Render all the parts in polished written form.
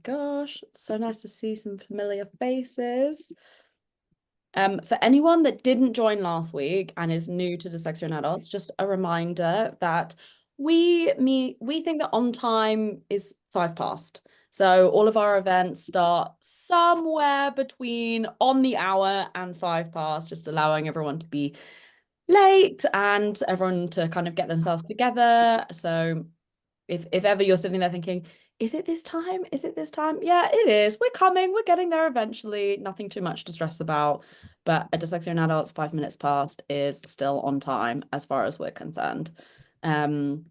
gosh, it's so nice to see some familiar faces. For anyone that didn't join last week and is new to Dyslexia in Adults, just a reminder that we think that on time is 5 past. So all of our events start somewhere between on the hour and 5 past, just allowing everyone to be late and everyone to kind of get themselves together. So if ever you're sitting there thinking, is it this time? Is it this time? Yeah, it is. We're coming. We're getting there eventually. Nothing too much to stress about. But a Dyslexia in Adults, 5 minutes past is still on time as far as we're concerned. Um,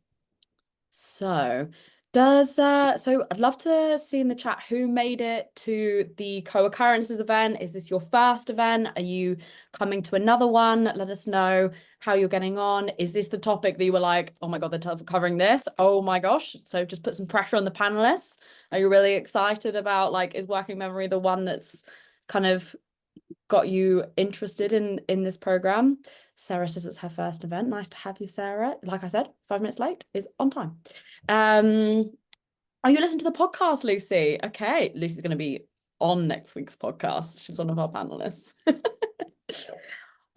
so so I'd love to see in the chat who made it to the co-occurrences event. Is this your first event? Are you coming to another one? Let us know how you're getting on. Is this the topic that you were like, oh my God, they're covering this? Oh my gosh. So just put some pressure on the panelists. Are you really excited about, like, is working memory the one that's kind of got you interested in this program? Sarah says it's her first event. Nice to have you, Sarah. Like I said, 5 minutes late is on time. Oh, you listen to the podcast, Lucy? Okay, Lucy's going to be on next week's podcast. She's one of our panelists.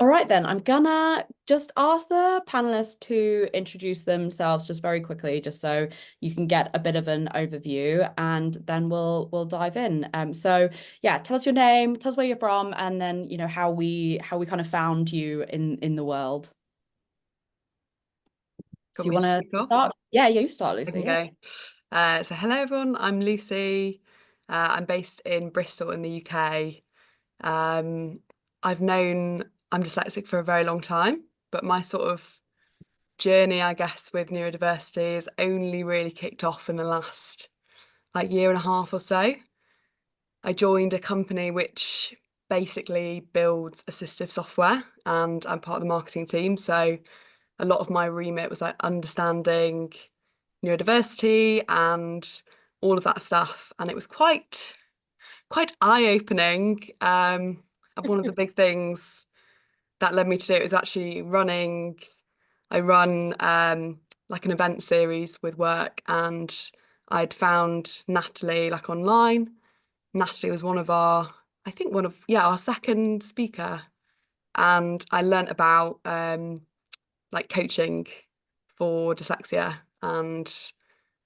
All right, then. I'm gonna just ask the panelists to introduce themselves just very quickly, just so you can get a bit of an overview, and then we'll dive in. So yeah, tell us your name, tell us where you're from, and then how we kind of found you in the world. So you want to start? Yeah, you start, Lucy. I can go. So hello everyone, I'm Lucy. I'm based in Bristol in the UK. I've known I'm dyslexic for a very long time, but my sort of journey, I guess, with neurodiversity has only really kicked off in the last year and a half or so. I joined a company which basically builds assistive software, and I'm part of the marketing team. So a lot of my remit was understanding neurodiversity and all of that stuff, and it was quite eye-opening. And one of the big things that led me to do it was actually running. I run like an event series with work, and I'd found Natalie online. Natalie was one of our second speaker, and I learnt about coaching for dyslexia. And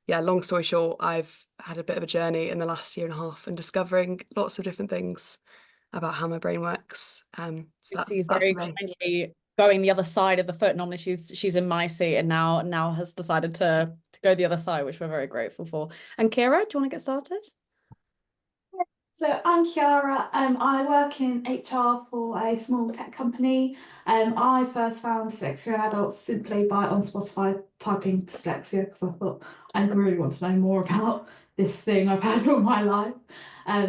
yeah, long story short, I've had a bit of a journey in the last year and a half and discovering lots of different things about how my brain works. So She's very kindly going the other side of the foot. Normally she's in my seat, and now has decided to go the other side, which we're very grateful for. And Kira, do you want to get started? So I'm Kiara. I work in HR for a small tech company. I first found dyslexia in adults simply by on Spotify typing dyslexia, because I thought I really want to know more about this thing I've had all my life.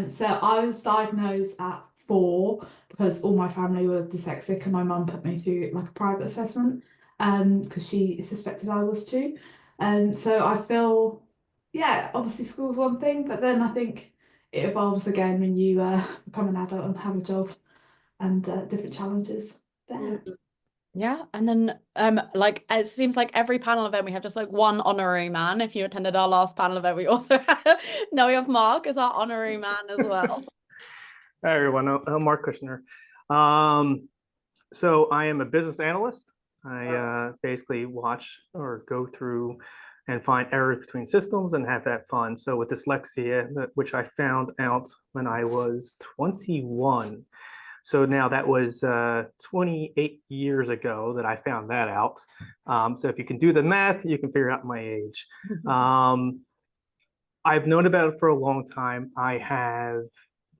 So I was diagnosed at 4 because all my family were dyslexic, and my mum put me through like a private assessment because she suspected I was too. So I feel, yeah, obviously school's one thing, but then I think it evolves again when you become an adult and have a job, and different challenges there. Yeah, and then like it seems like every panel event we have just like one honorary man. If you attended our last panel event, we also we have Mark as our honorary man as well. Hi everyone, I'm Mark Kushner. So I am a business analyst. I basically watch or go through and find errors between systems and have that fun. So with dyslexia, which I found out when I was 21. So now that was 28 years ago that I found that out. So if you can do the math, you can figure out my age. I've known about it for a long time. I have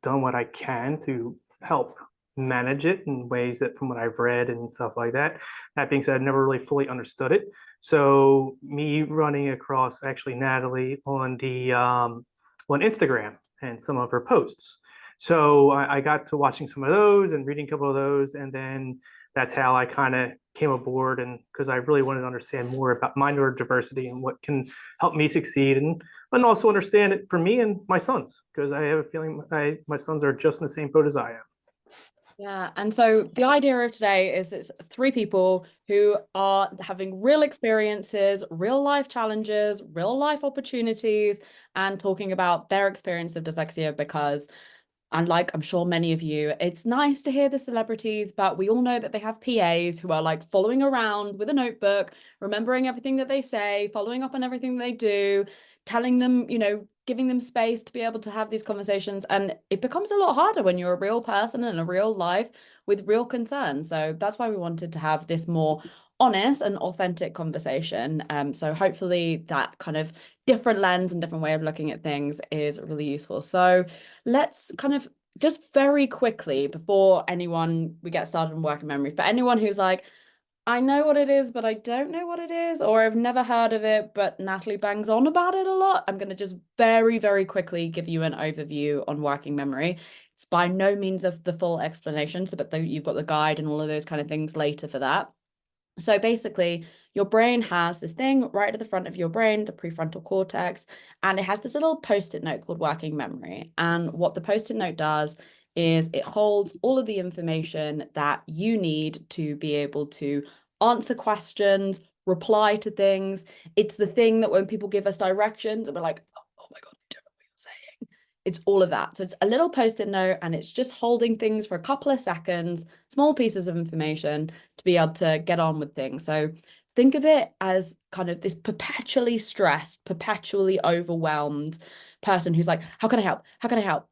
done what I can to help manage it in ways that, from what I've read and stuff like that. That being said, I never really fully understood it. So me running across actually Natalie on Instagram and some of her posts. So I got to watching some of those and reading a couple of those, and then that's how I kind of came aboard, and because I really wanted to understand more about my neurodiversity and what can help me succeed, and also understand it for me and my sons, because I have a feeling my sons are just in the same boat as I am. Yeah, and so the idea of today is it's three people who are having real experiences, real life challenges, real life opportunities, and talking about their experience of dyslexia because and like I'm sure many of you, it's nice to hear the celebrities, but we all know that they have PAs who are like following around with a notebook, remembering everything that they say, following up on everything they do, telling them, giving them space to be able to have these conversations. And it becomes a lot harder when you're a real person in a real life with real concerns. So that's why we wanted to have this more honest and authentic conversation. So hopefully that kind of different lens and different way of looking at things is really useful. So let's kind of just very quickly before we get started on working memory, for anyone who's like, I know what it is, but I don't know what it is, or I've never heard of it, but Natalie bangs on about it a lot. I'm going to just very, very quickly give you an overview on working memory. It's by no means of the full explanation, but you've got the guide and all of those kind of things later for that. So basically, your brain has this thing right at the front of your brain, the prefrontal cortex, and it has this little post-it note called working memory. And what the post-it note does is it holds all of the information that you need to be able to answer questions, reply to things. It's the thing that when people give us directions and we're like, oh my God, I don't know what you're saying. It's all of that. So it's a little post-it note and it's just holding things for a couple of seconds, small pieces of information to be able to get on with things. So think of it as kind of this perpetually stressed, perpetually overwhelmed person who's like, how can I help? How can I help?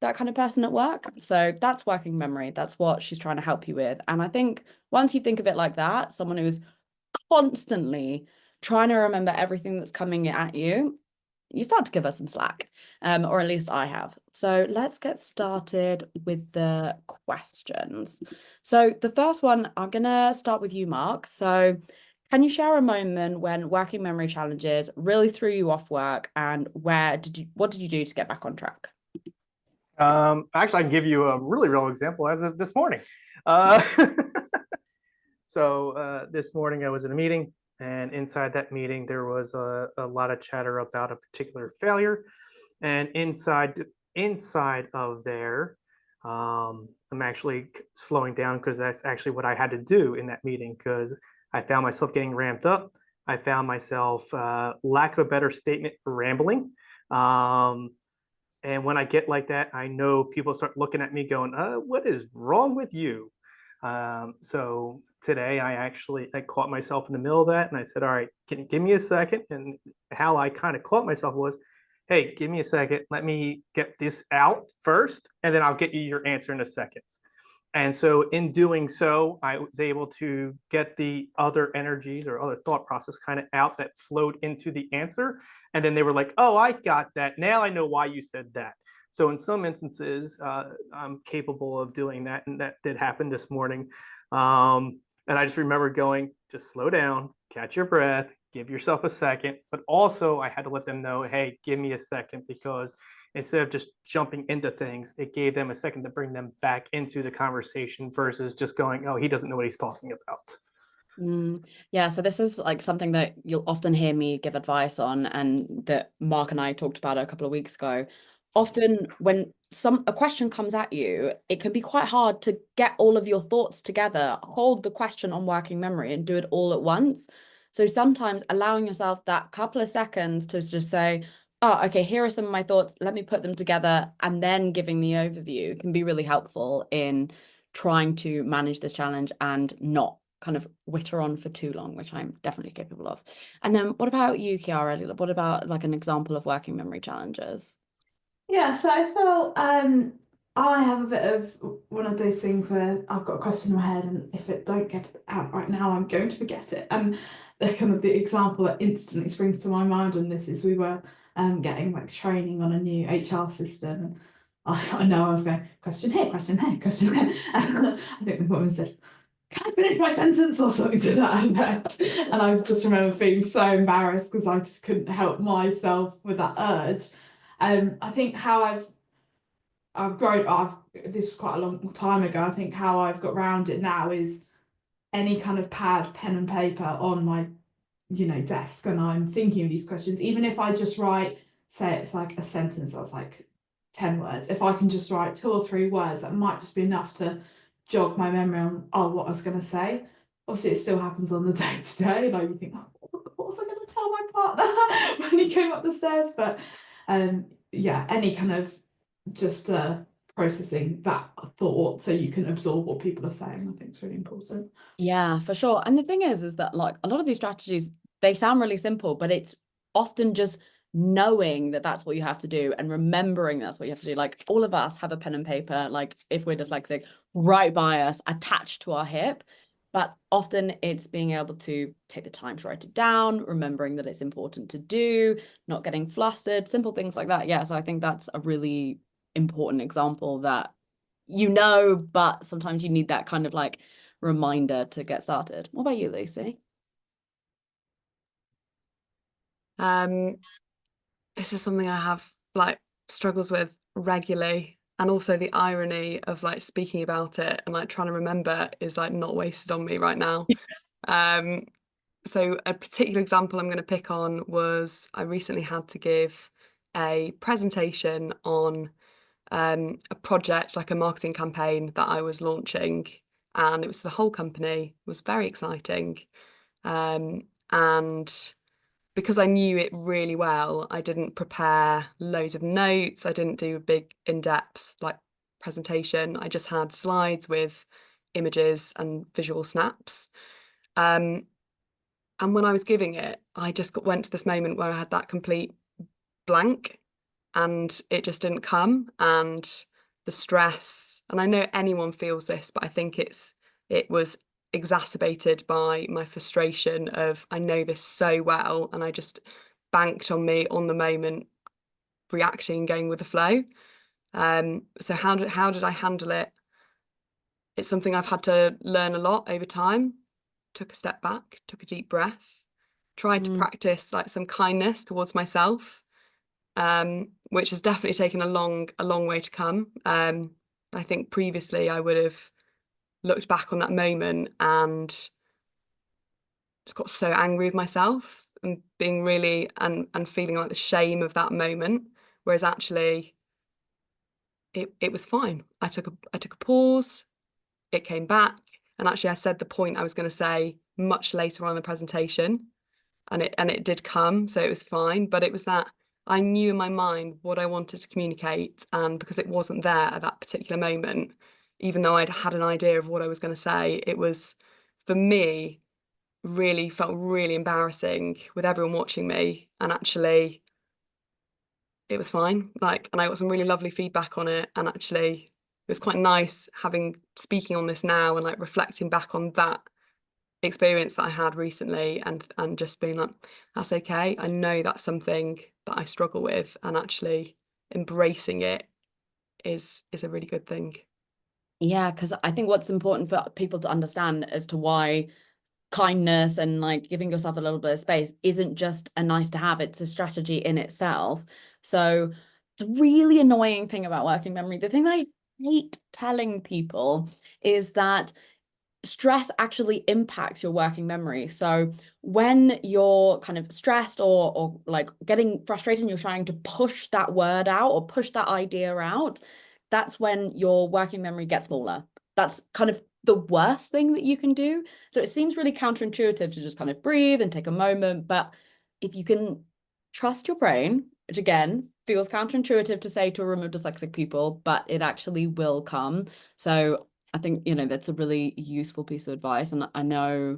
That kind of person at work. So that's working memory. That's what she's trying to help you with. And I think once you think of it like that, someone who's constantly trying to remember everything that's coming at you, you start to give us some slack, or at least I have. So let's get started with the questions. So the first one, I'm going to start with you, Mark. So can you share a moment when working memory challenges really threw you off work, and what did you do to get back on track? Actually, I can give you a really real example as of this morning. Uh, this morning I was in a meeting, and inside that meeting there was a lot of chatter about a particular failure. And inside of there, I'm actually slowing down because that's actually what I had to do in that meeting, because I found myself getting ramped up. I found myself, lack of a better statement, rambling. And when I get like that, I know people start looking at me going, what is wrong with you? So today I caught myself in the middle of that, and I said, all right, can you give me a second? And how I kind of caught myself was, hey, give me a second. Let me get this out first, and then I'll get you your answer in a second. And so in doing so, I was able to get the other energies or other thought process kind of out that flowed into the answer. And then they were like, oh, I got that. Now I know why you said that. So in some instances, I'm capable of doing that. And that did happen this morning. And I just remember going, just slow down, catch your breath, give yourself a second. But also I had to let them know, hey, give me a second, because instead of just jumping into things, it gave them a second to bring them back into the conversation versus just going, oh, he doesn't know what he's talking about. Yeah, so this is like something that you'll often hear me give advice on, and that Mark and I talked about a couple of weeks ago. Often when a question comes at you, it can be quite hard to get all of your thoughts together, hold the question on working memory and do it all at once. So sometimes allowing yourself that couple of seconds to just say, oh, okay, here are some of my thoughts, let me put them together, and then giving the overview can be really helpful in trying to manage this challenge and not kind of witter on for too long, which I'm definitely capable of. And then what about you, Kiara? What about like an example of working memory challenges? Yeah, so I felt I have a bit of one of those things where I've got a question in my head, and if it don't get it out right now, I'm going to forget it. And the kind of the example that instantly springs to my mind on this is we were getting like training on a new HR system, and I know I was going question here, question there, question there. And I think the woman said, can I finish my sentence or something to that effect? And I just remember feeling so embarrassed because I just couldn't help myself with that urge. I think how I've grown, this was quite a long time ago. I think how I've got around it now is any kind of pad, pen and paper on my, desk, and I'm thinking of these questions, even if I just write, say it's like a sentence that's like 10 words, if I can just write 2 or 3 words, that might just be enough to jog my memory on what I was going to say. Obviously, it still happens on the day to day. Like you think, what was I going to tell my partner when he came up the stairs? But yeah, any kind of just processing that thought so you can absorb what people are saying, I think is really important. Yeah, for sure. And the thing is that like a lot of these strategies, they sound really simple, but it's often just knowing that that's what you have to do and remembering that's what you have to do. Like all of us have a pen and paper, like if we're dyslexic, right by us, attached to our hip. But often it's being able to take the time to write it down, remembering that it's important to do, not getting flustered, simple things like that. Yeah, so I think that's a really important example that but sometimes you need that kind of like reminder to get started. What about you, Lucy? This is something I have like struggles with regularly, and also the irony of like speaking about it and like trying to remember is like not wasted on me right now. So a particular example I'm going to pick on was I recently had to give a presentation on a project, like a marketing campaign that I was launching, and it was the whole company. It was very exciting. And because I knew it really well, I didn't prepare loads of notes. I didn't do a big in-depth like presentation. I just had slides with images and visual snaps. And when I was giving it, I just went to this moment where I had that complete blank and it just didn't come. And the stress, and I know anyone feels this, but I think it was exacerbated by my frustration of I know this so well, and I just banked on me on the moment reacting and going with the flow. So how did I handle it? It's something I've had to learn a lot over time. Took a step back, took a deep breath, tried to practice like some kindness towards myself, which has definitely taken a long way to come. I think previously I would have looked back on that moment and just got so angry with myself and being really and feeling like the shame of that moment. Whereas actually it was fine. I took a pause, it came back, and actually I said the point I was going to say much later on in the presentation, and it did come, so it was fine. But it was that I knew in my mind what I wanted to communicate, and because it wasn't there at that particular moment, even though I'd had an idea of what I was going to say, it was, for me, really felt really embarrassing with everyone watching me. And actually it was fine, like, and I got some really lovely feedback on it, and actually it was quite nice speaking on this now and like reflecting back on that experience that I had recently, and just being like, that's okay, I know that's something that I struggle with, and actually embracing it is a really good thing. Yeah, because I think what's important for people to understand as to why kindness and like giving yourself a little bit of space isn't just a nice to have, it's a strategy in itself. So the really annoying thing about working memory, the thing that I hate telling people, is that stress actually impacts your working memory. So when you're kind of stressed or like getting frustrated and you're trying to push that word out or push that idea out, that's when your working memory gets smaller. That's kind of the worst thing that you can do. So it seems really counterintuitive to just kind of breathe and take a moment. But if you can trust your brain, which again feels counterintuitive to say to a room of dyslexic people, but it actually will come. So I think, that's a really useful piece of advice. And I know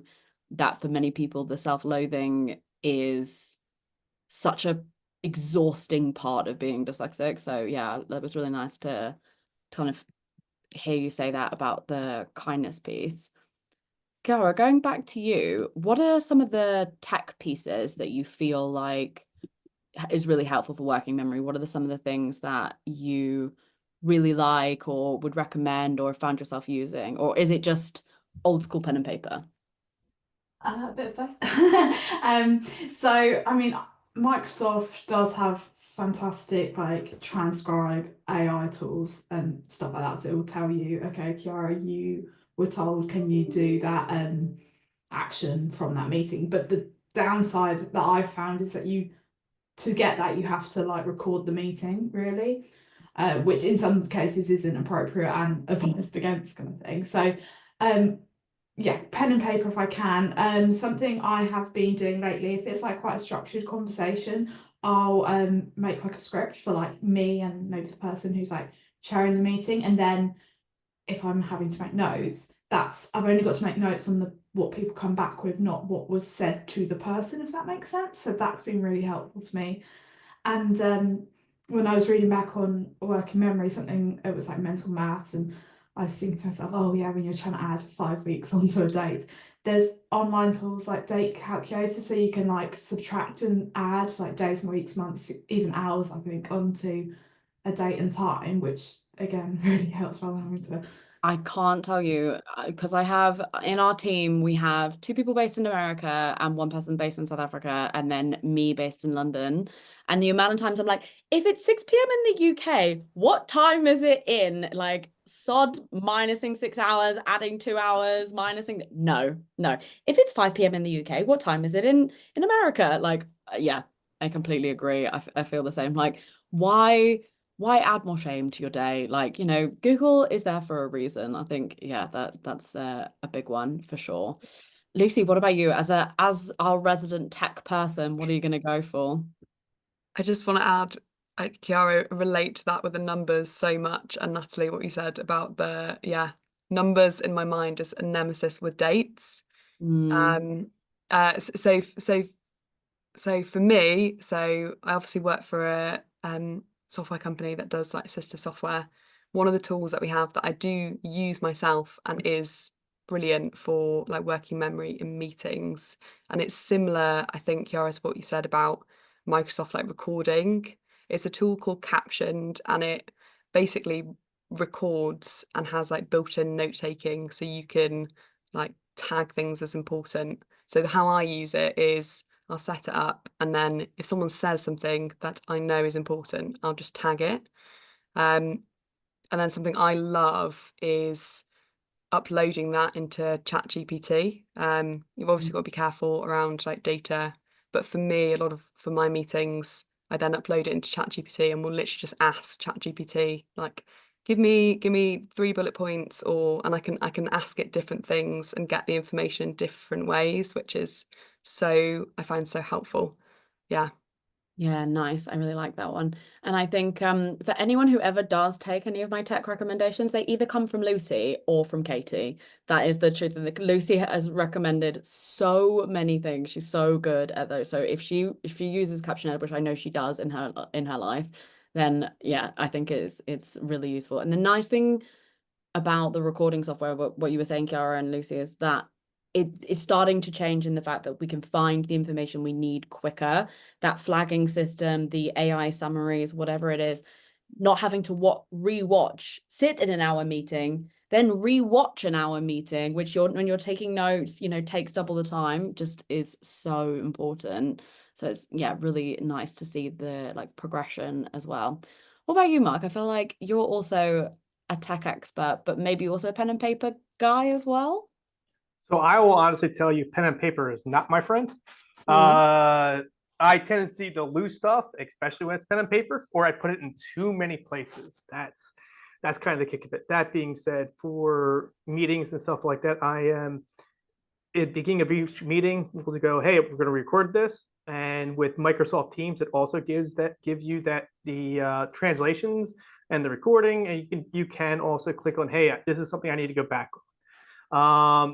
that for many people, the self-loathing is such a exhausting part of being dyslexic. So yeah, that was really nice to kind of hear you say that about the kindness piece. Kiara, going back to you, what are some of the tech pieces that you feel like is really helpful for working memory? What are some of the things that you really like or would recommend or found yourself using? Or is it just old school pen and paper? A bit of both. So, I mean, Microsoft does have fantastic like transcribe AI tools and stuff like that. So it will tell you, okay, Kiara, you were told, can you do that action from that meeting? But the downside that I've found is that to get that, you have to like record the meeting, really. which in some cases is inappropriate and advised against kind of thing. So yeah, pen and paper if I can. Something I have been doing lately, if it's like quite a structured conversation, I'll make like a script for like me and maybe the person who's like chairing the meeting, and then if I'm having to make notes, I've only got to make notes on what people come back with, not what was said to the person, if that makes sense. So that's been really helpful for me. And when I was reading back on working memory, it was like mental maths, and I was thinking to myself, oh yeah, when you're trying to add 5 weeks onto a date, there's online tools like date calculators, so you can like subtract and add like days and weeks, months, even hours, I think, onto a date and time, which again really helps rather than having to. I can't tell you, because I have in our team, we have 2 people based in America and 1 person based in South Africa, and then me based in London. And the amount of times I'm like, if it's 6 p.m. in the UK, what time is it in? Like, sod minusing 6 hours, adding 2 hours, minusing. No. If it's 5 p.m. in the UK, what time is it in America? Like, yeah, I completely agree. I feel the same. Like, why add more shame to your day? Like, Google is there for a reason. I think, yeah, that's a big one for sure. Lucy, what about you? As our resident tech person, what are you going to go for? I just want to add, Kiara, relate to that with the numbers so much, and Natalie, what you said about numbers in my mind is a nemesis with dates. Mm. So for me, I obviously work for a software company that does like assistive software. One of the tools that we have that I do use myself and is brilliant for like working memory in meetings, and it's similar, I think, Yara, to what you said about Microsoft like recording. It's a tool called Captioned, and it basically records and has like built-in note taking, so you can like tag things as important. So how I use it is I'll set it up, and then if someone says something that I know is important, I'll just tag it. And then something I love is uploading that into ChatGPT. You've obviously got to be careful around like data, but for me, for my meetings, I then upload it into ChatGPT and we'll literally just ask ChatGPT like, give me 3 bullet points, and I can ask it different things and get the information in different ways, which is I find so helpful. Yeah. Yeah, nice. I really like that one. And I think for anyone who ever does take any of my tech recommendations, they either come from Lucy or from Katie. That is the truth. And Lucy has recommended so many things. She's so good at those. So if she uses Caption, which I know she does in her life, then yeah, I think it's really useful. And the nice thing about the recording software, what you were saying, Kiara and Lucy, is that it's starting to change in the fact that we can find the information we need quicker. That flagging system, the AI summaries, whatever it is, not having to sit in an hour meeting, then rewatch an hour meeting, which when you're taking notes, takes double the time, just is so important. So it's, yeah, really nice to see the like progression as well. What about you, Mark? I feel like you're also a tech expert, but maybe also a pen and paper guy as well. So I will honestly tell you, pen and paper is not my friend. I tendency to lose stuff, especially when it's pen and paper, or I put it in too many places. That's kind of the kick of it. That being said, for meetings and stuff like that, I am at the beginning of each meeting, we'll go, hey, we're going to record this. And with Microsoft Teams, it also gives you the translations and the recording, and you can also click on, hey, this is something I need to go back on.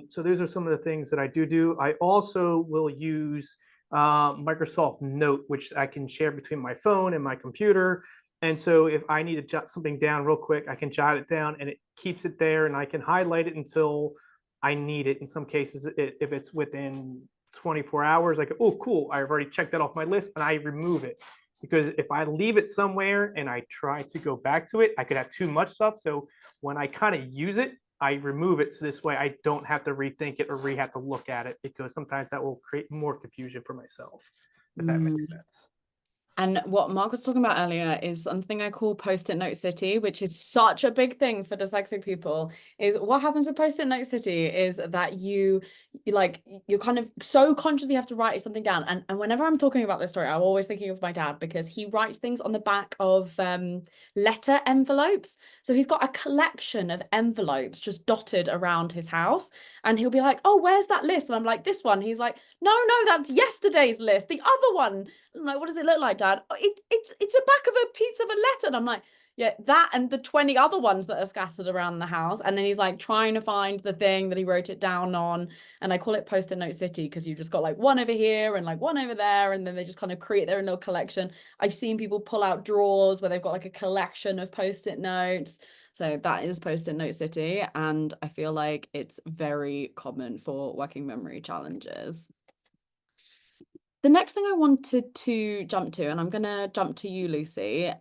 So those are some of the things that I do. I also will use Microsoft Note, which I can share between my phone and my computer. And so if I need to jot something down real quick, I can jot it down and it keeps it there, and I can highlight it until I need it. In some cases, if it's within 24 hours, I go, oh, cool, I've already checked that off my list, and I remove it. Because if I leave it somewhere and I try to go back to it, I could have too much stuff. So when I kind of use it, I remove it. So this way I don't have to rethink it or have to look at it, because sometimes that will create more confusion for myself, if that makes sense. And what Mark was talking about earlier is something I call Post-it Note City, which is such a big thing for dyslexic people. Is what happens with Post-it Note City is that you're kind of so conscious you have to write something down. And whenever I'm talking about this story, I'm always thinking of my dad, because he writes things on the back of letter envelopes. So he's got a collection of envelopes just dotted around his house. And he'll be like, oh, where's that list? And I'm like, this one. He's like, no, that's yesterday's list. The other one. I'm like, what does it look like, Dad? Oh, it's a back of a piece of a letter. And I'm like, yeah, that and the 20 other ones that are scattered around the house. And then he's like trying to find the thing that he wrote it down on. And I call it Post-it Note City, because you've just got like one over here and like one over there. And then they just kind of create their own little collection. I've seen people pull out drawers where they've got like a collection of Post-it notes. So that is Post-it Note City. And I feel like it's very common for working memory challenges. The next thing I wanted to jump to, and I'm going to jump to you, Lucy,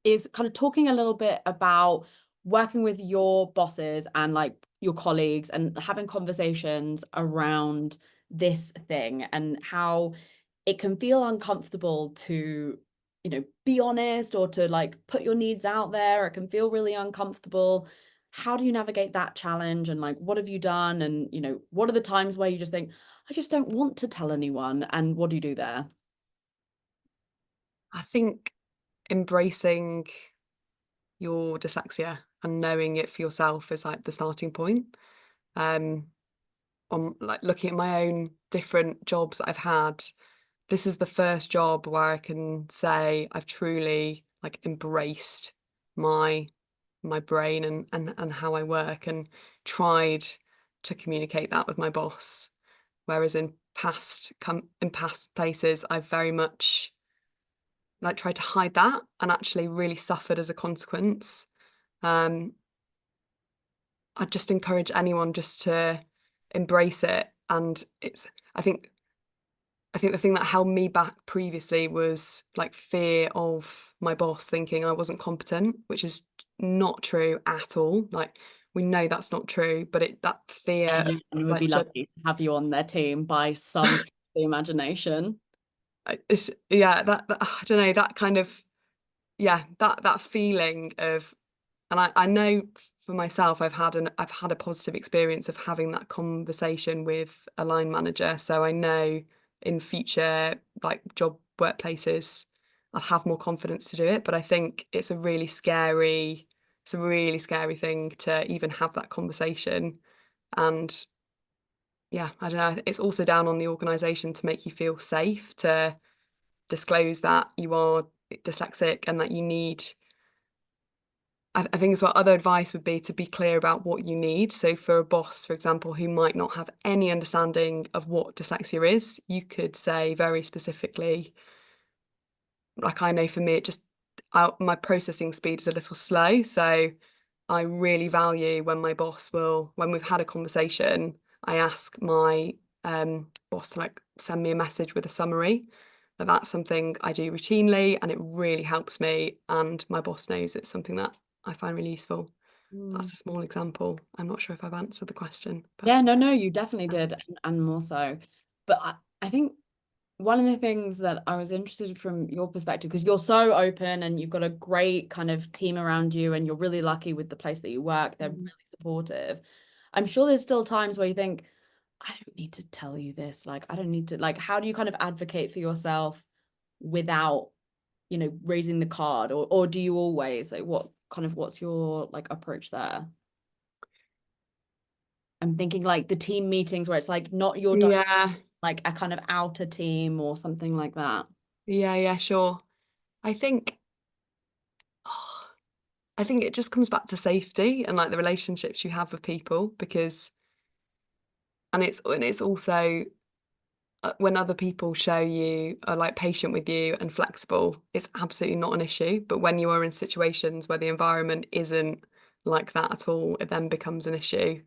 is kind of talking a little bit about working with your bosses and like your colleagues and having conversations around this thing, and how it can feel uncomfortable to, be honest, or to like put your needs out there. It can feel really uncomfortable. How do you navigate that challenge? And like, what have you done? And, what are the times where you just think, I just don't want to tell anyone? And what do you do there? I think embracing your dyslexia and knowing it for yourself is like the starting point. On like looking at my own different jobs that I've had, this is the first job where I can say I've truly like embraced my brain and how I work, and tried to communicate that with my boss. Whereas in past places, I've very much like tried to hide that and actually really suffered as a consequence. I'd just encourage anyone just to embrace it. And I think the thing that held me back previously was like fear of my boss thinking I wasn't competent, which is not true at all. Like, we know that's not true, but that fear And would like be lucky to have you on their team by some stretch of the imagination. that I don't know, that kind of that feeling of, and I know for myself, I've had a positive experience of having that conversation with a line manager. So I know in future like job workplaces, I'll have more confidence to do it. But I think it's a really scary thing to even have that conversation. And yeah, I don't know. It's also down on the organisation to make you feel safe to disclose that you are dyslexic and that you need. I think as well, other advice would be to be clear about what you need. So for a boss, for example, who might not have any understanding of what dyslexia is, you could say very specifically, like, I know for me, my processing speed is a little slow. So I really value when when we've had a conversation, I ask my boss to like send me a message with a summary. That's something I do routinely, and it really helps me. And my boss knows it's something that I find really useful. That's a small example. I'm not sure if I've answered the question. But Yeah, no, you definitely did, and more so. But I think one of the things that I was interested from your perspective, because you're so open and you've got a great kind of team around you, and you're really lucky with the place that you work. They're really supportive. I'm sure there's still times where you think, I don't need to tell you this. Like, I don't need to, like, how do you kind of advocate for yourself without, raising the card? Or do you always, like, what's your like approach there? I'm thinking like the team meetings where it's like not your like a kind of outer team or something like that. Yeah, sure. I think it just comes back to safety and like the relationships you have with people, because it's also when other people show you are like patient with you and flexible, it's absolutely not an issue. But when you are in situations where the environment isn't like that at all, it then becomes an issue.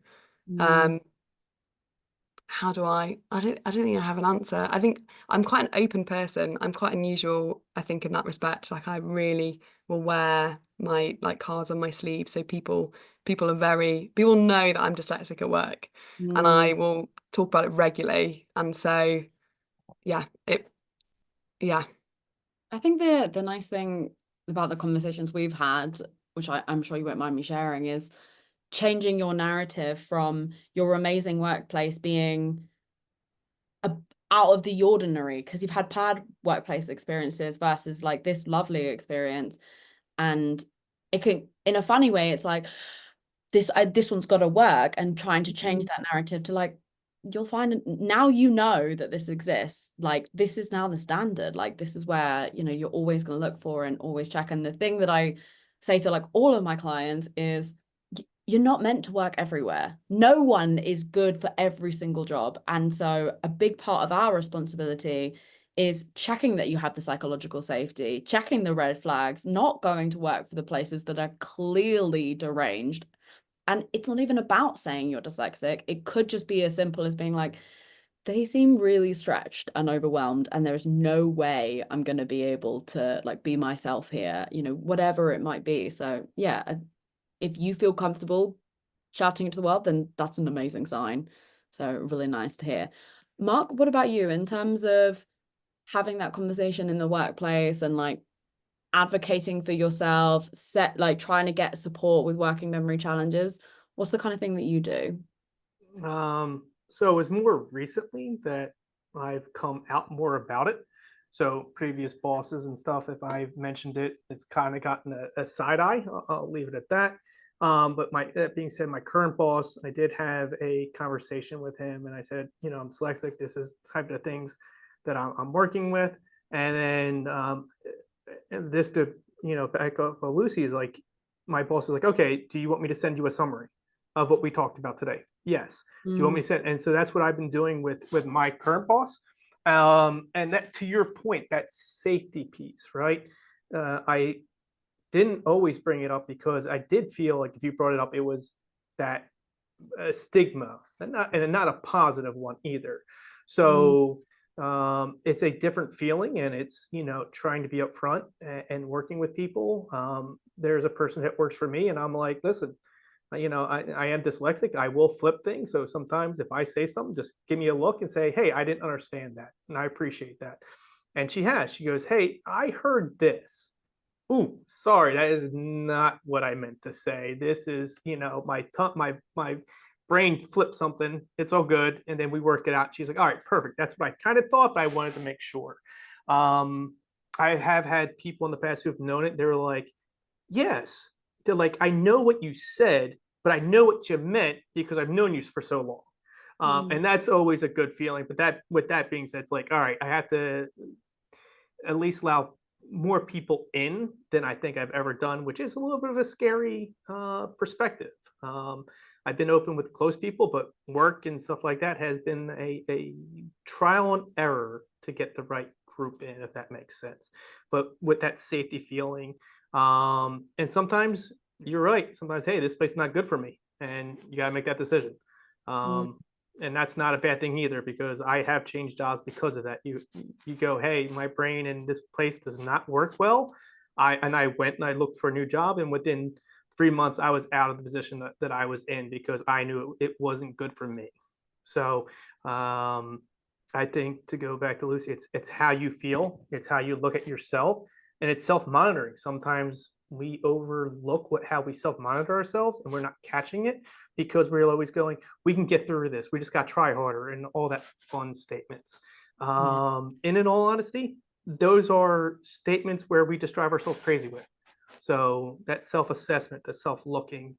How do I don't think I have an answer. I think I'm quite an open person. I'm quite unusual, I think, in that respect. Like, I really will wear my like cards on my sleeve, so people know that I'm dyslexic at work, and I will talk about it regularly. And so yeah, I think the nice thing about the conversations we've had, which I'm sure you won't mind me sharing, is changing your narrative from your amazing workplace being a, out of the ordinary because you've had bad workplace experiences versus like this lovely experience. And it can, in a funny way, it's like this one's got to work, and trying to change that narrative to like, you'll find now, you know, that this exists, like this is now the standard, like this is where, you know, you're always going to look for and always check. And the thing that I say to like all of my clients is you're not meant to work everywhere. No one is good for every single job. And so a big part of our responsibility is checking that you have the psychological safety, checking the red flags, not going to work for the places that are clearly deranged. And it's not even about saying you're dyslexic. It could just be as simple as being like, they seem really stretched and overwhelmed, and there's no way I'm going to be able to like be myself here, you know, whatever it might be. So yeah, if you feel comfortable shouting it to the world, then that's an amazing sign. So really nice to hear. Mark, what about you in terms of having that conversation in the workplace and like advocating for yourself, like trying to get support with working memory challenges? What's the kind of thing that you do? So it was more recently that I've come out more about it. So previous bosses and stuff, if I've mentioned it, it's kind of gotten a side eye. I'll leave it at that. But that being said, my current boss, I did have a conversation with him, and I said, you know, I'm dyslexic. This is the type of things that I'm working with. And then and this to, you know, back up for Lucy is like, my boss is like, okay, do you want me to send you a summary of what we talked about today? Yes. Do you want me to send? And so that's what I've been doing with my current boss. And that, to your point, that safety piece, right? I didn't always bring it up because I did feel like if you brought it up, it was that stigma, and not a positive one either. So it's a different feeling, and it's, you know, trying to be upfront and working with people. There's a person that works for me, and I'm like, listen, you know, I am dyslexic. I will flip things. So sometimes if I say something, just give me a look and say, hey, I didn't understand that. And I appreciate that. And she goes, hey, I heard this. Ooh, sorry, that is not what I meant to say. This is, you know, my brain flipped something. It's all good. And then we work it out. She's like, all right, perfect. That's what I kind of thought, but I wanted to make sure. I have had people in the past who've known it. They were like, yes. They're like, I know what you said, but I know what you meant because I've known you for so long. And that's always a good feeling. But that, with that being said, it's like, all right, I have to at least allow more people in than I think I've ever done, which is a little bit of a scary perspective. I've been open with close people, but work and stuff like that has been a trial and error to get the right group in, if that makes sense. But with that safety feeling, and sometimes you're right. Sometimes, hey, this place is not good for me, and you got to make that decision. And that's not a bad thing either, because I have changed jobs because of that. You go, hey, my brain in this place does not work well. I went and I looked for a new job, and within 3 months I was out of the position that I was in because I knew it wasn't good for me. So I think, to go back to Lucy, it's how you feel, it's how you look at yourself, and it's self-monitoring. Sometimes we overlook how we self-monitor ourselves, and we're not catching it because we're always going, we can get through this, we just got to try harder, and all that fun statements. And in all honesty, those are statements where we just drive ourselves crazy with. So that self-assessment, the self-looking,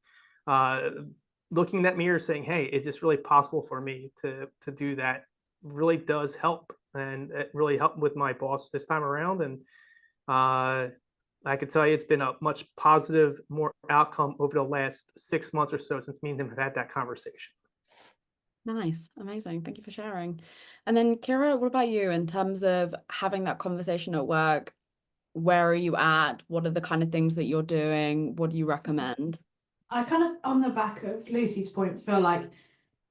looking in that mirror saying, hey, is this really possible for me to do that, really does help. And it really helped with my boss this time around. And I could tell you it's been a much positive, more outcome over the last 6 months or so since me and him have had that conversation. Nice. Amazing. Thank you for sharing. And then Kira, what about you in terms of having that conversation at work? Where are you at? What are the kind of things that you're doing? What do you recommend? I kind of, on the back of Lucy's point, feel like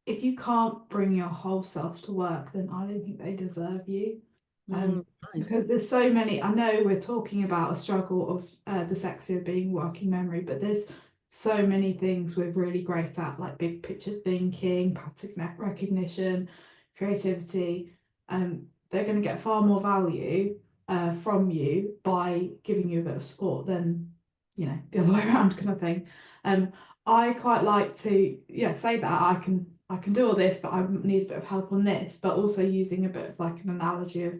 if you can't bring your whole self to work, then I don't think they deserve you. Nice. Because there's so many, I know we're talking about a struggle of dyslexia being working memory, but there's so many things we're really great at, like big picture thinking, pattern recognition, creativity. They're going to get far more value from you by giving you a bit of support than, you know, the other way around kind of thing. I quite like to, say that I can do all this, but I need a bit of help on this, but also using a bit of like an analogy of,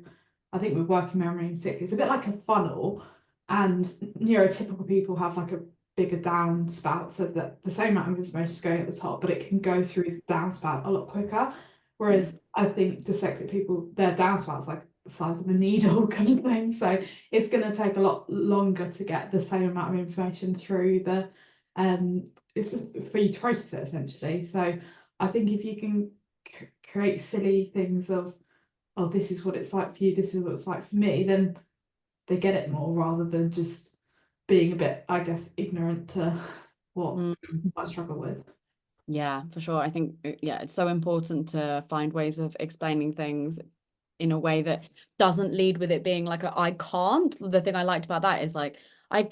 I think with working memory in particular, it's a bit like a funnel, and neurotypical people have like a bigger downspout, so that the same amount of information is going at the top, but it can go through the downspout a lot quicker. Whereas I think dyslexic people, their downspouts like the size of a needle kind of thing. So it's going to take a lot longer to get the same amount of information through the for you to process it essentially. So I think if you can create silly things of, oh, this is what it's like for you, this is what it's like for me, then they get it more, rather than just being a bit, I guess, ignorant to what you might struggle with. Yeah, for sure. I think, it's so important to find ways of explaining things in a way that doesn't lead with it being like I can't. The thing I liked about that is like, I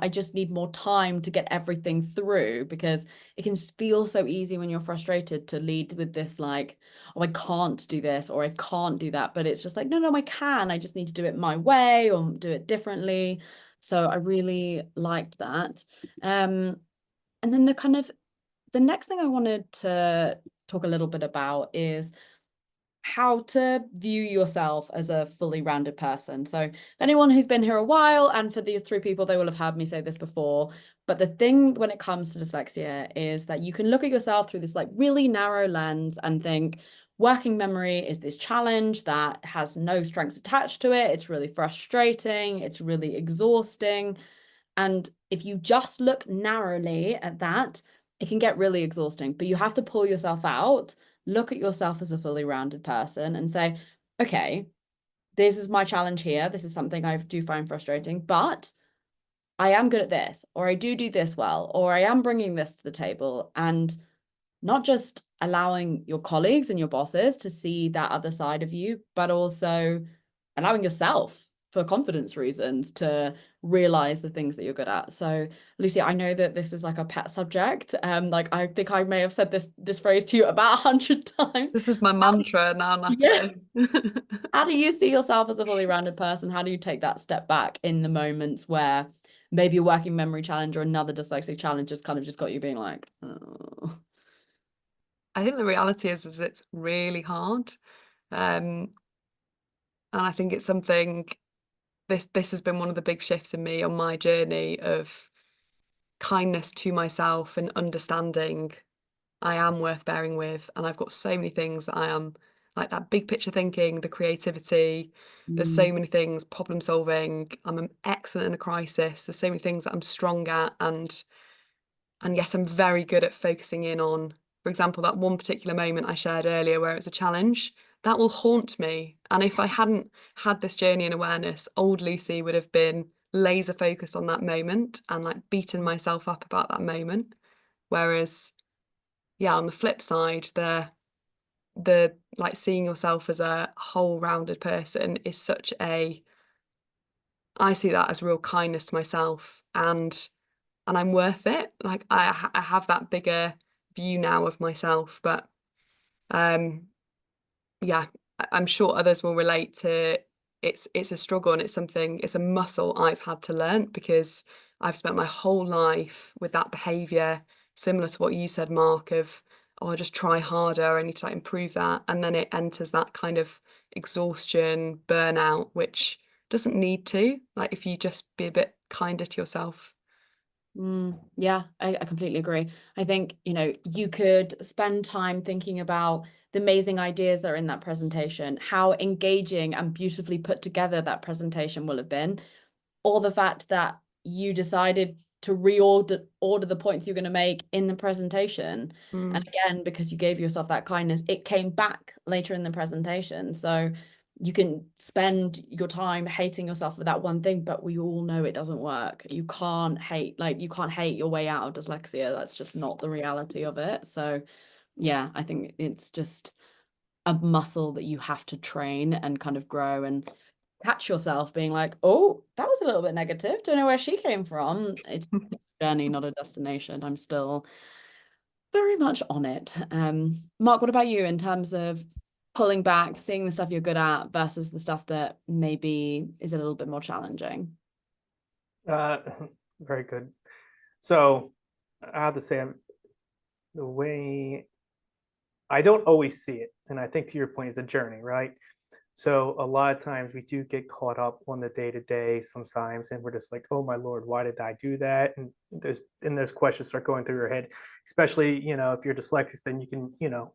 just need more time to get everything through, because it can feel so easy when you're frustrated to lead with this like, oh, I can't do this or I can't do that. But it's just like, no, I just need to do it my way or do it differently. So I really liked that. And then the next thing I wanted to talk a little bit about is how to view yourself as a fully rounded person. So for anyone who's been here a while, and for these 3 people, they will have heard me say this before, but the thing when it comes to dyslexia is that you can look at yourself through this like really narrow lens and think working memory is this challenge that has no strengths attached to it. It's really frustrating. It's really exhausting. And if you just look narrowly at that, it can get really exhausting, but you have to pull yourself out, look at yourself as a fully rounded person and say, okay, this is my challenge here. This is something I do find frustrating, but I am good at this, or I do this well, or I am bringing this to the table. And not just allowing your colleagues and your bosses to see that other side of you, but also allowing yourself, for confidence reasons, to realize the things that you're good at. So Lucy, I know that this is like a pet subject. Like I think I may have said this phrase to you about 100 times. This is my mantra now, Yeah. Natalie. How do you see yourself as a fully rounded person? How do you take that step back in the moments where maybe a working memory challenge or another dyslexic challenge just kind of just got you being like, oh. I think the reality is it's really hard. And I think it's something, this has been one of the big shifts in me on my journey of kindness to myself and understanding I am worth bearing with, and I've got so many things that I am, like that big picture thinking, the creativity, there's so many things, problem solving, I'm excellent in a crisis, there's so many things that I'm strong at, and yet I'm very good at focusing in on, for example, that one particular moment I shared earlier where it was a challenge, that will haunt me. And if I hadn't had this journey in awareness, old Lucy would have been laser focused on that moment and like beaten myself up about that moment. Whereas, yeah, on the flip side, the like seeing yourself as a whole rounded person is such a, I see that as real kindness to myself, and I'm worth it. Like I have that bigger view now of myself, but yeah, I'm sure others will relate to, it's a struggle, and it's a muscle I've had to learn, because I've spent my whole life with that behavior, similar to what you said, Mark, of, oh, I just try harder, I need to like improve that, and then it enters that kind of exhaustion, burnout, which doesn't need to, like if you just be a bit kinder to yourself. Yeah, I completely agree. I think, you could spend time thinking about the amazing ideas that are in that presentation, how engaging and beautifully put together that presentation will have been, or the fact that you decided to order the points you're going to make in the presentation. And again, because you gave yourself that kindness, it came back later in the presentation. So you can spend your time hating yourself for that one thing, but we all know it doesn't work. You can't hate your way out of dyslexia. That's just not the reality of it. So yeah, I think it's just a muscle that you have to train and kind of grow, and catch yourself being like, oh, that was a little bit negative. Don't know where she came from. It's a journey, not a destination. I'm still very much on it. Mark, what about you in terms of pulling back, seeing the stuff you're good at versus the stuff that maybe is a little bit more challenging? Very good. So I have to say, the way I don't always see it, and I think to your point, it's a journey, right? So a lot of times we do get caught up on the day to day sometimes, and we're just like, "Oh my Lord, why did I do that?" And those questions start going through your head. Especially, if you're dyslexic, then you can,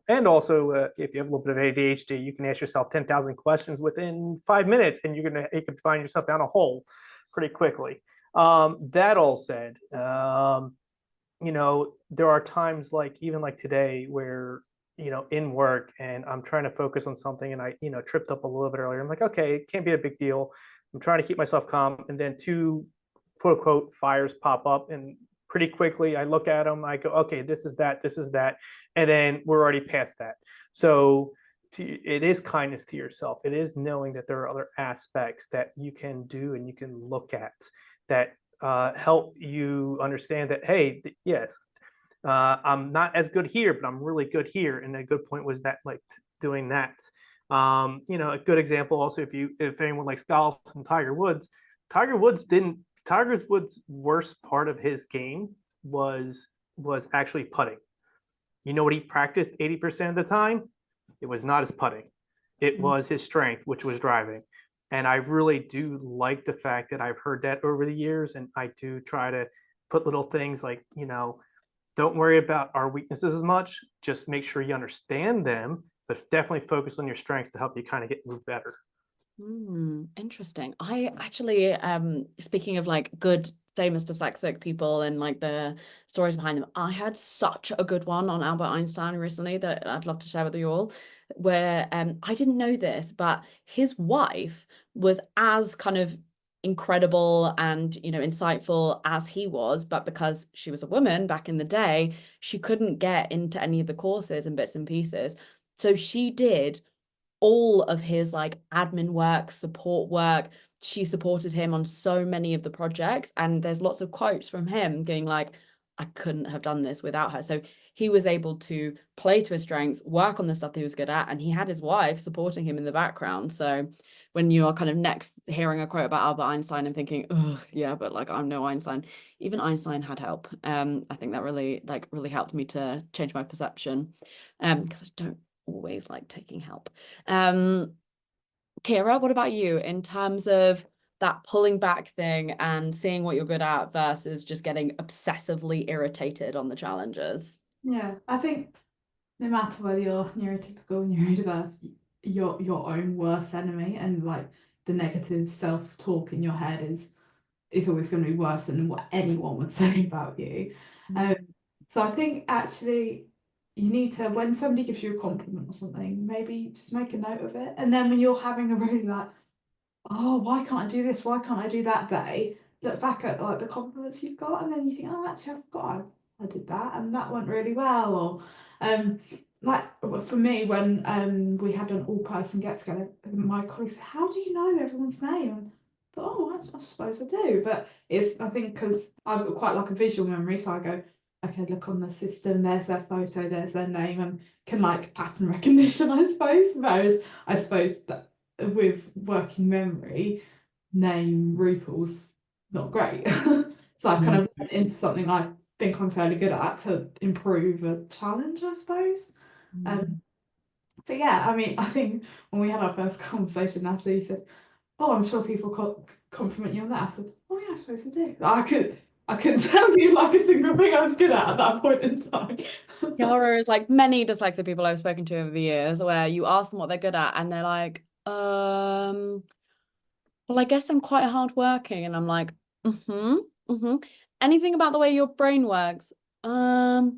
and also if you have a little bit of ADHD, you can ask yourself 10,000 questions within 5 minutes, and you can find yourself down a hole pretty quickly. That all said, there are times even like today where in work and I'm trying to focus on something and I tripped up a little bit earlier. I'm like, okay, it can't be a big deal. I'm trying to keep myself calm, and then two quote unquote fires pop up, and pretty quickly I look at them, I go, okay, this is that, and then we're already past that. So it is kindness to yourself. It is knowing that there are other aspects that you can do and you can look at that help you understand that, hey, yes, I'm not as good here, but I'm really good here. And a good point was that doing that. A good example also, if anyone likes golf and Tiger Woods, Tiger Woods worst part of his game was actually putting. You know what he practiced 80% of the time? It was not his putting. It was his strength, which was driving. And I really do like the fact that I've heard that over the years. And I do try to put little things like, don't worry about our weaknesses as much. Just make sure you understand them, but definitely focus on your strengths to help you kind of move better. Interesting. I actually, speaking of good famous dyslexic people and the stories behind them, I had such a good one on Albert Einstein recently that I'd love to share with you all, where I didn't know this, but his wife was as kind of incredible and insightful as he was, but because she was a woman back in the day, she couldn't get into any of the courses and bits and pieces. So she did all of his admin work, support work. She supported him on so many of the projects, and there's lots of quotes from him being like, I couldn't have done this without her. So he was able to play to his strengths, work on the stuff that he was good at, and he had his wife supporting him in the background. So when you are kind of next hearing a quote about Albert Einstein and thinking, oh yeah, but I'm no Einstein, even Einstein had help. I think that really helped me to change my perception, because I don't always like taking help. Kira, what about you in terms of that pulling back thing and seeing what you're good at versus just getting obsessively irritated on the challenges? Yeah, I think no matter whether you're neurotypical, neurodiverse, you're your own worst enemy, and the negative self-talk in your head is always going to be worse than what anyone would say about you. So I think actually you need to, when somebody gives you a compliment or something, maybe just make a note of it, and then when you're having a really oh, why can't I do this? Why can't I do that day? Look back at the compliments you've got, and then you think, oh, actually, I forgot I did that, and that went really well. Or, for me, when we had an all-person get-together, my colleagues said, "How do you know everyone's name?" And I thought, oh, I suppose I do, but I think because I've got quite a visual memory, so I go, okay, look on the system. There's their photo. There's their name, and can pattern recognition, I suppose. Whereas I suppose that with working memory, name recall's not great. So I've kind of went into something I think I'm fairly good at to improve a challenge, I suppose. But yeah, I mean, I think when we had our first conversation, Natalie said, "Oh, I'm sure people compliment you on that." I said, "Oh yeah, I suppose I do." I couldn't tell you a single thing I was good at that point in time. Yara is like many dyslexic people I've spoken to over the years, where you ask them what they're good at and they're like, well, I guess I'm quite hardworking. And I'm like, anything about the way your brain works? Well,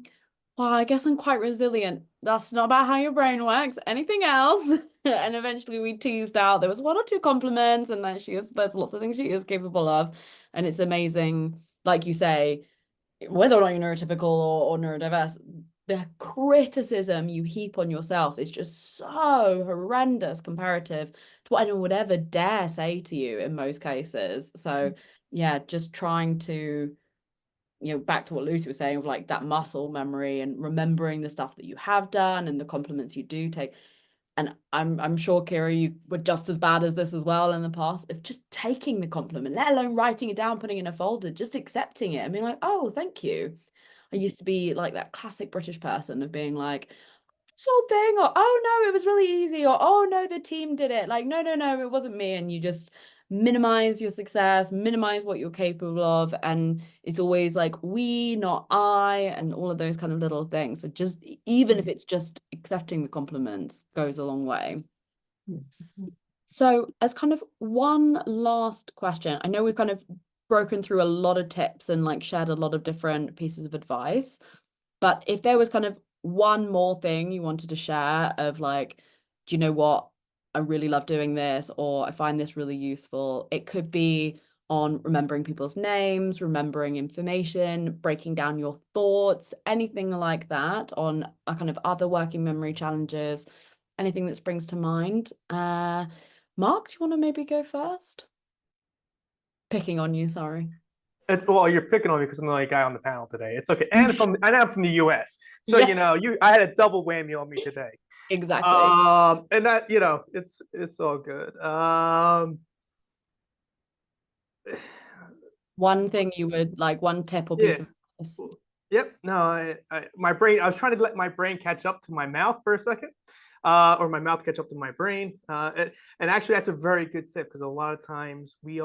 I guess I'm quite resilient. That's not about how your brain works. Anything else? And eventually we teased out there was one or two compliments, and then there's lots of things she is capable of. And it's amazing, like you say, whether or not you're neurotypical or neurodiverse, the criticism you heap on yourself is just so horrendous comparative to what anyone would ever dare say to you in most cases. So yeah, just trying to, back to what Lucy was saying of that muscle memory and remembering the stuff that you have done and the compliments you do take. and I'm sure, Kira, you were just as bad as this as well in the past, of just taking the compliment, let alone writing it down, putting it in a folder, just accepting it and being like, oh, thank you. I used to be like that classic British person of being like, this whole thing, or oh no, it was really easy, or oh no, the team did it. Like, no, it wasn't me. And you just minimize your success, minimize what you're capable of. And it's always like we, not I, and all of those kind of little things. So just even if it's just accepting the compliments goes a long way. So as kind of one last question, I know we've kind of broken through a lot of tips and like shared a lot of different pieces of advice, but if there was kind of one more thing you wanted to share of like, do you know what? I really love doing this, or I find this really useful. It could be on remembering people's names, remembering information, breaking down your thoughts, anything like that on a kind of other working memory challenges, anything that springs to mind. Mark, do you want to maybe go first? Picking on you, sorry. Well, you're picking on me because I'm the only guy on the panel today. It's okay, and I'm from the U.S., so Yeah. I had a double whammy on me today. Exactly. And that it's all good. One thing you would like, one tip or piece of advice. Yep. No, my brain. I was trying to let my brain catch up to my mouth for a second, or my mouth catch up to my brain. And actually, that's a very good tip because a lot of times we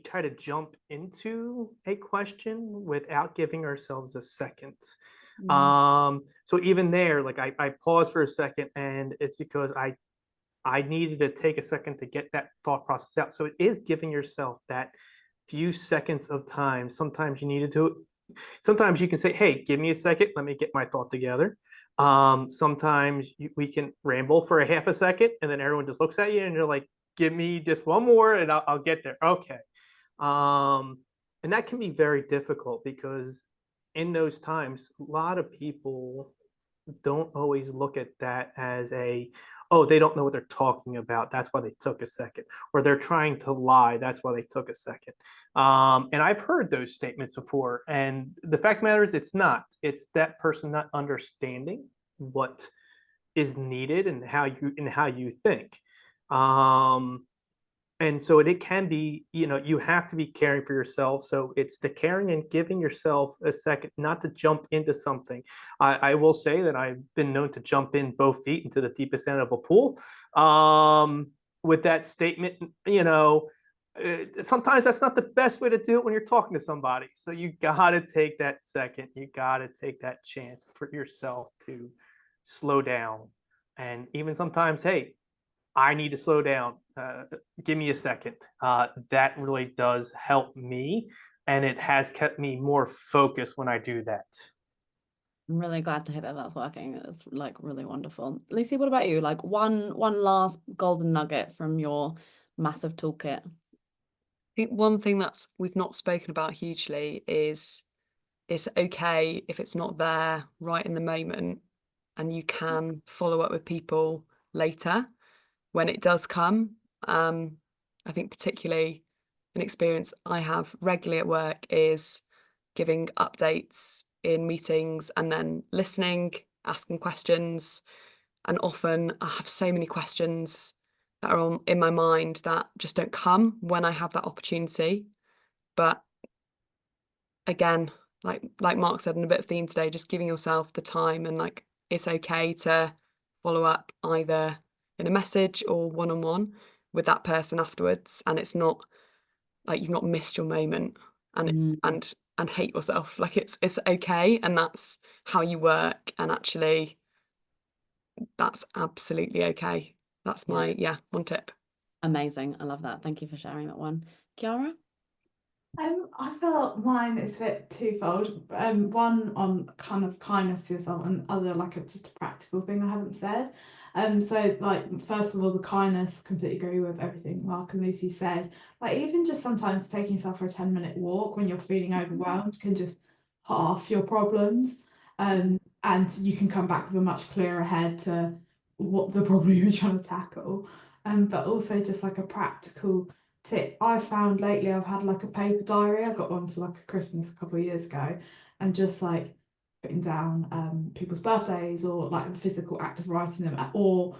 try to jump into a question without giving ourselves a second. So even there, like I paused for a second, and it's because I needed to take a second to get that thought process out. So it is giving yourself that few seconds of time. Sometimes you needed to. Sometimes you can say, "Hey, give me a second. Let me get my thought together." Sometimes we can ramble for a half a second, and then everyone just looks at you, and you're like, "Give me just one more, and I'll get there." Okay. And that can be very difficult because in those times, a lot of people don't always look at that as oh, they don't know what they're talking about. That's why they took a second. Or they're trying to lie. That's why they took a second. And I've heard those statements before. And the fact of the matter is, it's not. It's that person not understanding what is needed and how you think. And so it can be, you have to be caring for yourself. So it's the caring and giving yourself a second, not to jump into something. I will say that I've been known to jump in both feet into the deepest end of a pool. With that statement, sometimes that's not the best way to do it when you're talking to somebody. So you got to take that second. You got to take that chance for yourself to slow down. And even sometimes, hey, I need to slow down. Give me a second. That really does help me, and it has kept me more focused when I do that. I'm really glad to hear that that's working. It's like really wonderful. Lucy, what about you? Like one last golden nugget from your massive toolkit. I think one thing that's we've not spoken about hugely is it's okay if it's not there right in the moment, and you can follow up with people later when it does come. I think particularly an experience I have regularly at work is giving updates in meetings and then listening, asking questions. And often I have so many questions that are in my mind that just don't come when I have that opportunity. But again, like Mark said in a bit of theme today, just giving yourself the time, and like it's okay to follow up either in a message or one-on-one with that person afterwards, and it's not like you've not missed your moment and hate yourself. Like it's okay, and that's how you work, and actually that's absolutely okay. That's my one tip. Amazing. I love that. Thank you for sharing that one. Kiara? I feel mine is a bit twofold. One on kind of kindness to yourself, and other like just a practical thing I haven't said. So like first of all, the kindness, completely agree with everything Mark and Lucy said. Like even just sometimes taking yourself for a 10-minute walk when you're feeling overwhelmed can just half your problems. And you can come back with a much clearer head to what the problem you're trying to tackle. But also just like a practical tip I found lately, I've had like a paper diary. I got one for like a Christmas a couple of years ago, and just like putting down people's birthdays, or like the physical act of writing them, or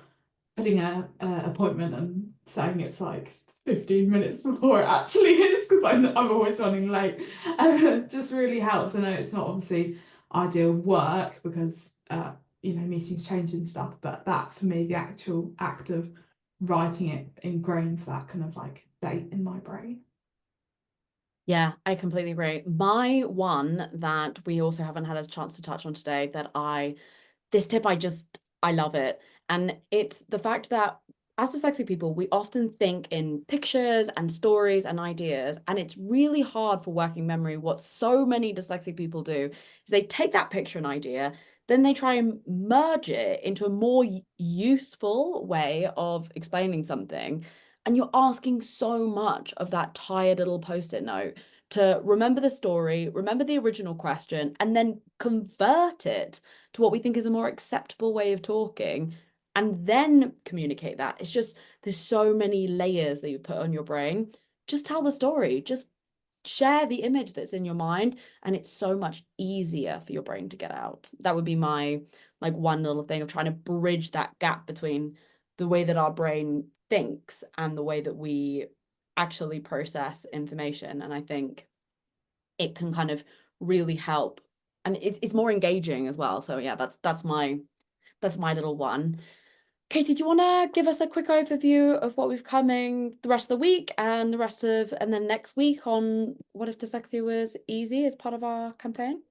putting a appointment and saying it's like 15 minutes before it actually is, because I'm always running late. It just really helps. I know it's not obviously ideal work because you know, meetings change and stuff, but that for me, the actual act of writing it ingrains that kind of like date in my brain. Yeah, I completely agree. My one that we also haven't had a chance to touch on today this tip, I love it. And it's the fact that as dyslexic people, we often think in pictures and stories and ideas, and it's really hard for working memory. What so many dyslexic people do is they take that picture and idea, then they try and merge it into a more useful way of explaining something. And you're asking so much of that tired little post-it note to remember the story, remember the original question, and then convert it to what we think is a more acceptable way of talking, and then communicate that. It's just, there's so many layers that you put on your brain. Just tell the story, just share the image that's in your mind, and it's so much easier for your brain to get out. That would be my like one little thing of trying to bridge that gap between the way that our brain thinks and the way that we actually process information. And I think it can kind of really help, and it's more engaging as well. So yeah, that's my little one. Katie, do you want to give us a quick overview of what we've coming the rest of the week and then next week on What If Dyslexia Was Easy as part of our campaign?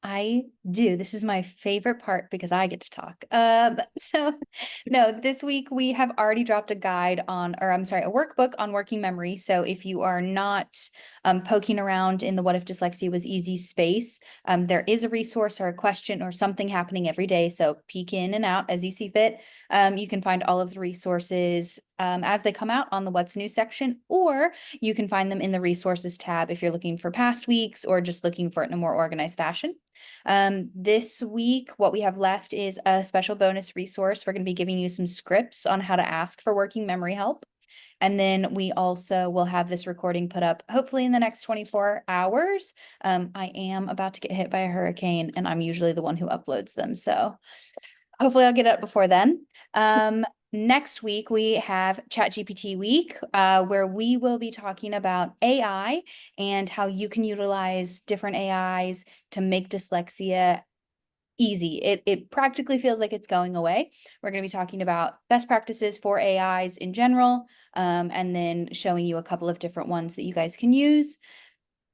I do. This is my favorite part because I get to talk. So no, this week we have already dropped a guide on, or I'm sorry, a workbook on working memory. So if you are not poking around in the What If Dyslexia Was Easy space, there is a resource or a question or something happening every day. So peek in and out as you see fit. You can find all of the resources as they come out on the What's New section, or you can find them in the resources tab if you're looking for past weeks or just looking for it in a more organized fashion. This week, what we have left is a special bonus resource. We're going to be giving you some scripts on how to ask for working memory help. And then we also will have this recording put up hopefully in the next 24 hours. I am about to get hit by a hurricane, and I'm usually the one who uploads them. So hopefully I'll get it up before then. Next week, we have ChatGPT Week, where we will be talking about AI and how you can utilize different AIs to make dyslexia easy. It practically feels like it's going away. We're going to be talking about best practices for AIs in general, and then showing you a couple of different ones that you guys can use.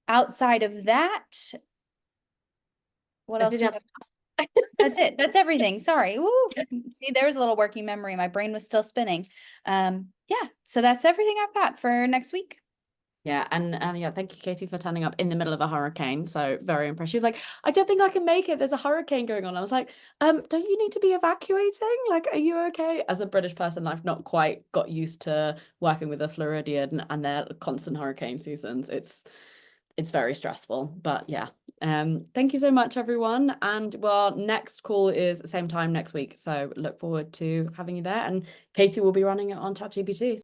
Outside of that, what else do we have? That's it. That's everything. Sorry. Woo. See, there was a little working memory. My brain was still spinning. Yeah, so that's everything I've got for next week. Yeah, and yeah, thank you, Katie, for turning up in the middle of a hurricane. So very impressed. She's like, I don't think I can make it. There's a hurricane going on. I was like, don't you need to be evacuating? Like, are you okay? As a British person, I've not quite got used to working with the Floridian and their constant hurricane seasons. It's very stressful, but yeah. Thank you so much, everyone. And well, next call is the same time next week. So look forward to having you there. And Katie will be running it on ChatGPT.